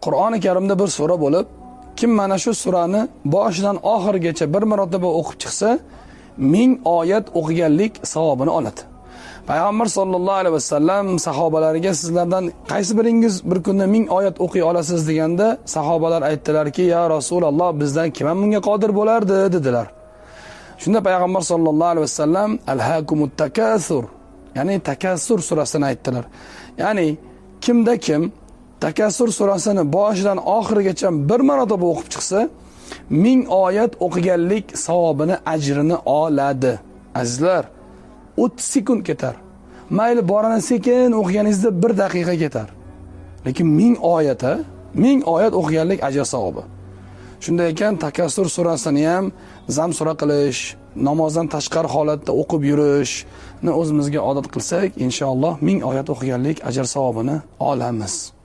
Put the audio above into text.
Qur'oni Karimda bir sura bo'lib, kim mana shu surani boshidan oxirigacha bir marotaba o'qib chiqsa, 1000 oyat o'qiganlik savobini oladi. Payg'ambar sollallohu alayhi vasallam sahobalariga sizlardan qaysi biringiz bir kunda 1000 oyat o'qiy olasiz deganda, sahobalar aytdilarki, ya Rasululloh, bizdan kim ham bunga qodir bo'lardi dedilar. Shunda payg'ambar sollallohu alayhi vasallam alhaakumut takassur, ya'ni takassur surasini aytdilar. Ya'ni kimda kim Takassur surasini boshidan oxirigacha bir marotaba o'qib chiqsa, 1000 oyat o'qiganlik savobini, ajrini oladi. Azizlar, 30 sekund ketar. Mayli borani sekin o'qiganingizda 1 daqiqa ketar. Lekin 1000 oyat o'qiganlik ajr savobi. Shunday ekan, Takassur surasini ham zamsura qilish, namozdan tashqari holatda o'qib yurishni o'zimizga odat qilsak, inshaalloh 1000 oyat o'qiganlik ajr savobini olamiz.